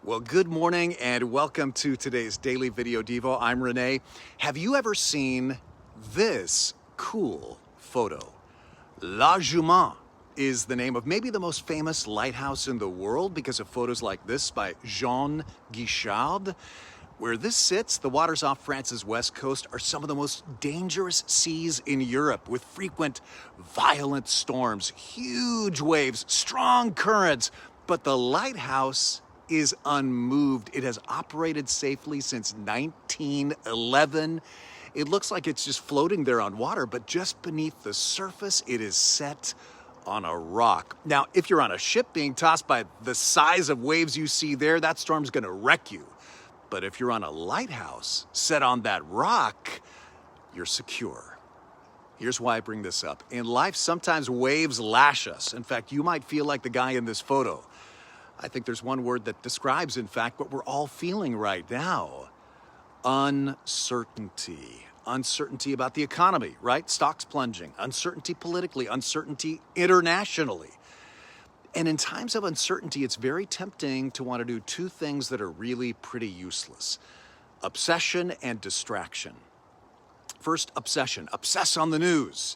Well, good morning and welcome to today's daily video Devo. I'm Rene. Have you ever seen this cool photo? La Jument is the name of maybe the most famous lighthouse in the world because of photos like this by Jean Guichard. Where this sits, the waters off France's west coast are some of the most dangerous seas in Europe, with frequent violent storms, huge waves, strong currents. But the lighthouse is unmoved. It has operated safely since 1911. It looks like it's just floating there on water, but just beneath the surface, it is set on a rock. Now, if you're on a ship being tossed by the size of waves you see there, that storm's gonna wreck you. But if you're on a lighthouse set on that rock, you're secure. Here's why I bring this up. In life, sometimes waves lash us. In fact, you might feel like the guy in this photo. I think there's one word that describes, in fact, what we're all feeling right now. Uncertainty. Uncertainty about the economy, right? Stocks plunging. Uncertainty politically. Uncertainty internationally. And in times of uncertainty, it's very tempting to want to do two things that are really pretty useless: obsession and distraction. First, obsession. Obsess on the news.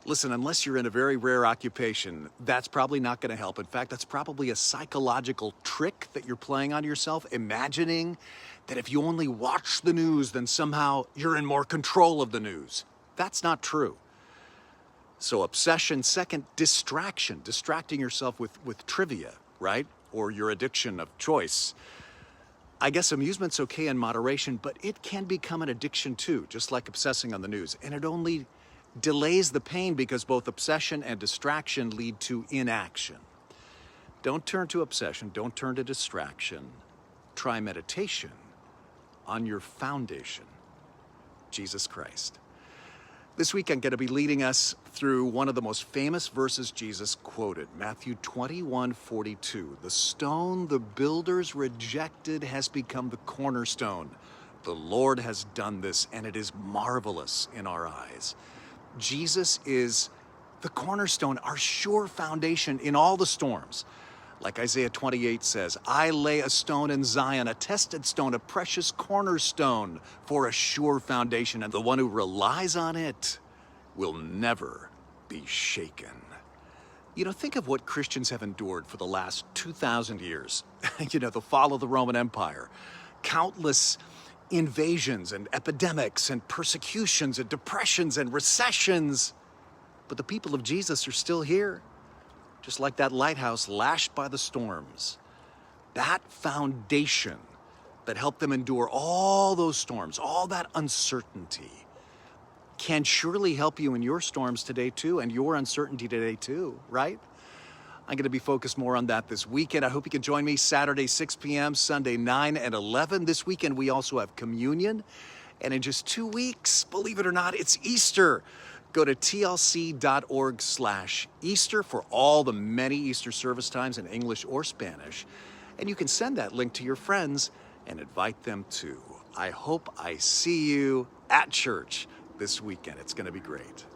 Listen, unless you're in a very rare occupation, that's probably not going to help. In fact, that's probably a psychological trick that you're playing on yourself, imagining that if you only watch the news, then somehow you're in more control of the news. That's not true. So obsession. Second, distraction. Distracting yourself with trivia, right? Or your addiction of choice. I guess amusement's okay in moderation, but it can become an addiction too, just like obsessing on the news. And it only delays the pain because both obsession and distraction lead to inaction. Don't turn to obsession. Don't turn to distraction. Try meditation on your foundation, Jesus Christ. This week, I'm going to be leading us through one of the most famous verses Jesus quoted, Matthew 21:42. The stone the builders rejected has become the cornerstone. The Lord has done this, and it is marvelous in our eyes. Jesus is the cornerstone, our sure foundation in all the storms. Like Isaiah 28 says, I lay a stone in Zion, a tested stone, a precious cornerstone for a sure foundation, and the one who relies on it will never be shaken. You know, think of what Christians have endured for the last 2,000 years. The fall of the Roman Empire, countless invasions and epidemics and persecutions and depressions and recessions. But the people of Jesus are still here, just like that lighthouse lashed by the storms. That foundation that helped them endure all those storms, all that uncertainty, can surely help you in your storms today too, and your uncertainty today too, right? I'm going to be focused more on that this weekend. I hope you can join me Saturday, 6 p.m., Sunday, 9 and 11. This weekend, we also have communion. And in just 2 weeks, believe it or not, it's Easter. Go to tlc.org/Easter for all the many Easter service times in English or Spanish. And you can send that link to your friends and invite them too. I hope I see you at church this weekend. It's going to be great.